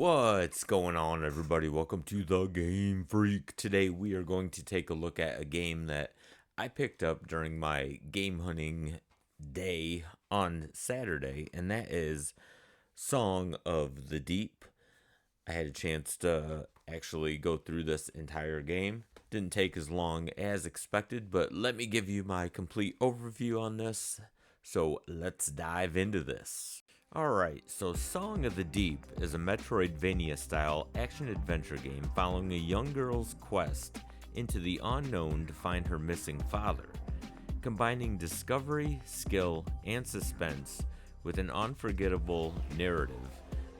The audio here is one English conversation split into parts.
What's going on, everybody? Welcome to the Game Freak. Today we are going to take a look at a game that I picked up during my game hunting day on Saturday, and that is Song of the Deep. I had a chance to actually go through this entire game. Didn't take as long as expected, but let me give you my complete overview on this. So let's dive into this. Alright, so Song of the Deep is a Metroidvania style action adventure game following a young girl's quest into the unknown to find her missing father. Combining discovery, skill, and suspense with an unforgettable narrative,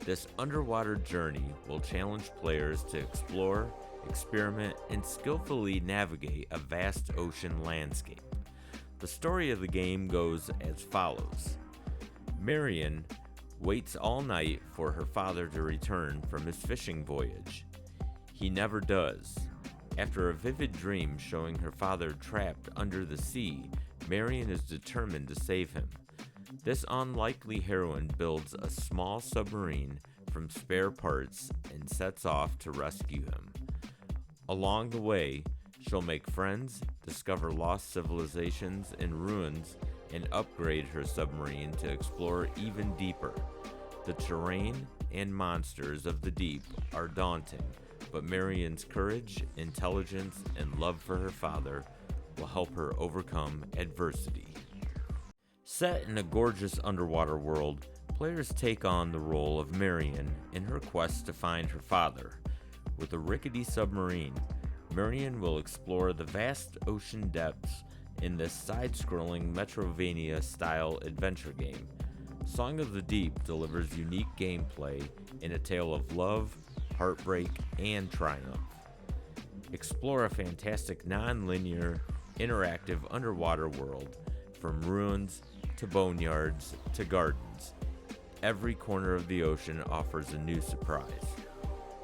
this underwater journey will challenge players to explore, experiment, and skillfully navigate a vast ocean landscape. The story of the game goes as follows. Marion waits all night for her father to return from his fishing voyage. He never does. After a vivid dream showing her father trapped under the sea, Marion is determined to save him. This unlikely heroine builds a small submarine from spare parts and sets off to rescue him. Along the way, she'll make friends, discover lost civilizations and ruins, and upgrade her submarine to explore even deeper. The terrain and monsters of the deep are daunting, but Marion's courage, intelligence, and love for her father will help her overcome adversity. Set in a gorgeous underwater world, players take on the role of Marion in her quest to find her father. With a rickety submarine, Marion will explore the vast ocean depths in this side-scrolling Metroidvania-style adventure game. Song of the Deep delivers unique gameplay in a tale of love, heartbreak, and triumph. Explore a fantastic non-linear, interactive underwater world, from ruins to boneyards to gardens. Every corner of the ocean offers a new surprise.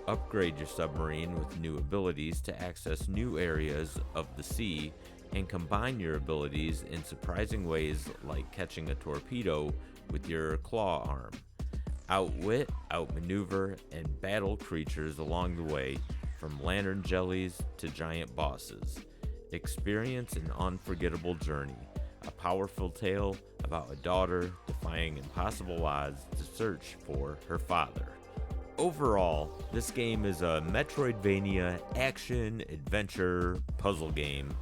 Upgrade your submarine with new abilities to access new areas of the sea and combine your abilities in surprising ways like catching a torpedo with your claw arm. Outwit, outmaneuver, and battle creatures along the way, from lantern jellies to giant bosses. Experience an unforgettable journey, a powerful tale about a daughter defying impossible odds to search for her father. Overall, this game is a Metroidvania action, adventure, puzzle game,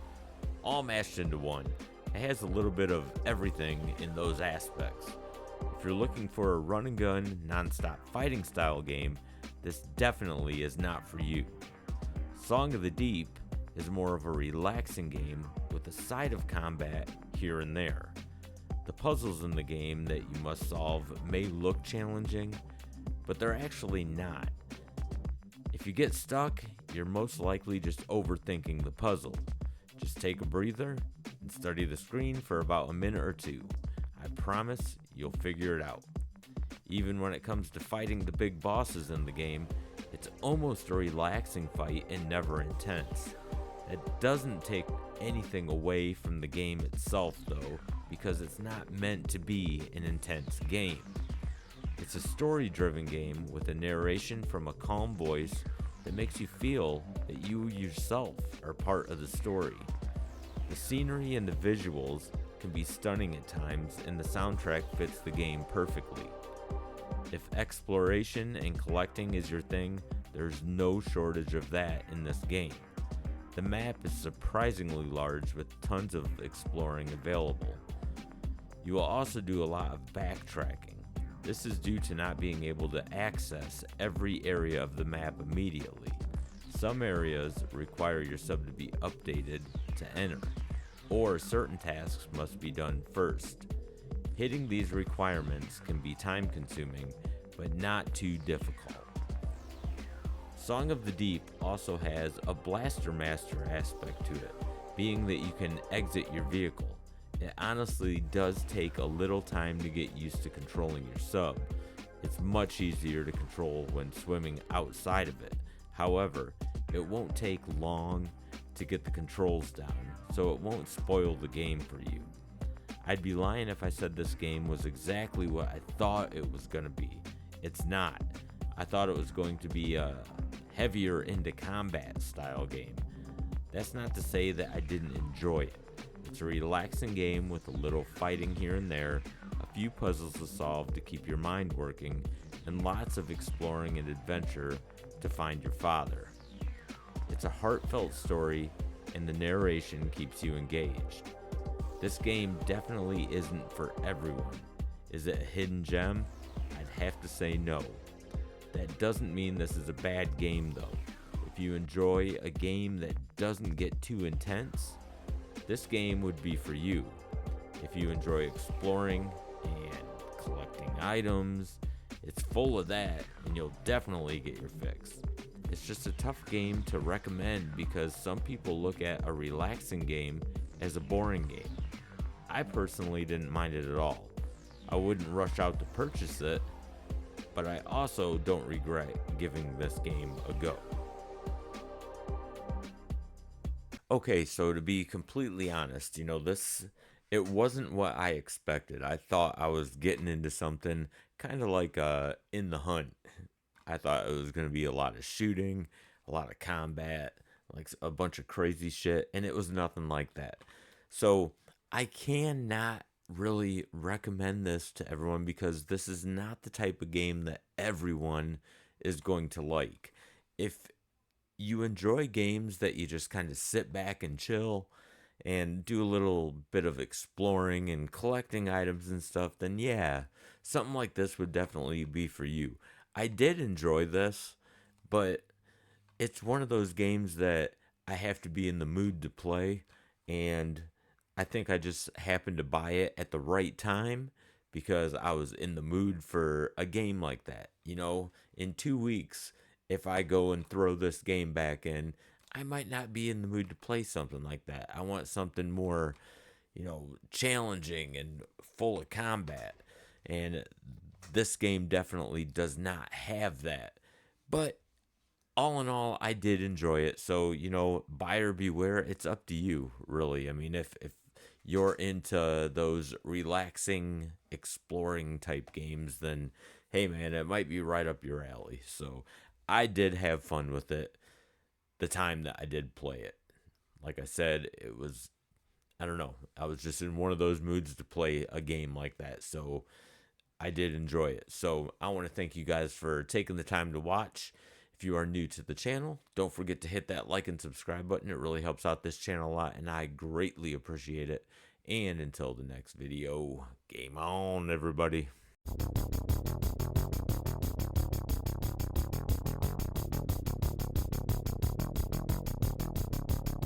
all mashed into one. It has a little bit of everything in those aspects. If you're looking for a run and gun, non-stop fighting style game, this definitely is not for you. Song of the Deep is more of a relaxing game with a side of combat here and there. The puzzles in the game that you must solve may look challenging, but they're actually not. If you get stuck, you're most likely just overthinking the puzzle. Just take a breather and study the screen for about a minute or two. I promise you'll figure it out. Even when it comes to fighting the big bosses in the game, it's almost a relaxing fight and never intense. That doesn't take anything away from the game itself though, because it's not meant to be an intense game. It's a story-driven game with a narration from a calm voice that makes you feel that you yourself are part of the story. The scenery and the visuals can be stunning at times, and the soundtrack fits the game perfectly. If exploration and collecting is your thing, there's no shortage of that in this game. The map is surprisingly large with tons of exploring available. You will also do a lot of backtracking. This is due to not being able to access every area of the map immediately. Some areas require your sub to be updated to enter, or certain tasks must be done first. Hitting these requirements can be time consuming, but not too difficult. Song of the Deep also has a blaster master aspect to it, being that you can exit your vehicle. It honestly does take a little time to get used to controlling your sub. It's much easier to control when swimming outside of it. However, it won't take long to get the controls down, so it won't spoil the game for you. I'd be lying if I said this game was exactly what I thought it was going to be. It's not. I thought it was going to be a heavier into combat style game. That's not to say that I didn't enjoy it. It's a relaxing game with a little fighting here and there, a few puzzles to solve to keep your mind working, and lots of exploring and adventure to find your father. It's a heartfelt story, and the narration keeps you engaged. This game definitely isn't for everyone. Is it a hidden gem? I'd have to say no. That doesn't mean this is a bad game though. If you enjoy a game that doesn't get too intense, this game would be for you. If you enjoy exploring and collecting items, it's full of that and you'll definitely get your fix. It's just a tough game to recommend because some people look at a relaxing game as a boring game. I personally didn't mind it at all. I wouldn't rush out to purchase it, but I also don't regret giving this game a go. Okay, so to be completely honest, it wasn't what I expected. I thought I was getting into something kind of like In the Hunt. I thought it was going to be a lot of shooting, a lot of combat, like a bunch of crazy shit, and it was nothing like that. So I cannot really recommend this to everyone because this is not the type of game that everyone is going to like. If you enjoy games that you just kind of sit back and chill and do a little bit of exploring and collecting items and stuff, then yeah, something like this would definitely be for you. I did enjoy this, but it's one of those games that I have to be in the mood to play, and I think I just happened to buy it at the right time because I was in the mood for a game like that. In 2 weeks, if I go and throw this game back in, I might not be in the mood to play something like that. I want something more, challenging and full of combat. And this game definitely does not have that. But all in all, I did enjoy it. So, buyer beware. It's up to you, really. I mean, if you're into those relaxing, exploring type games, then hey, man, it might be right up your alley. So I did have fun with it the time that I did play it. Like I said, it was, I don't know, I was just in one of those moods to play a game like that. So I did enjoy it. So I want to thank you guys for taking the time to watch. If you are new to the channel, don't forget to hit that like and subscribe button. It really helps out this channel a lot, and I greatly appreciate it. And until the next video, game on, everybody.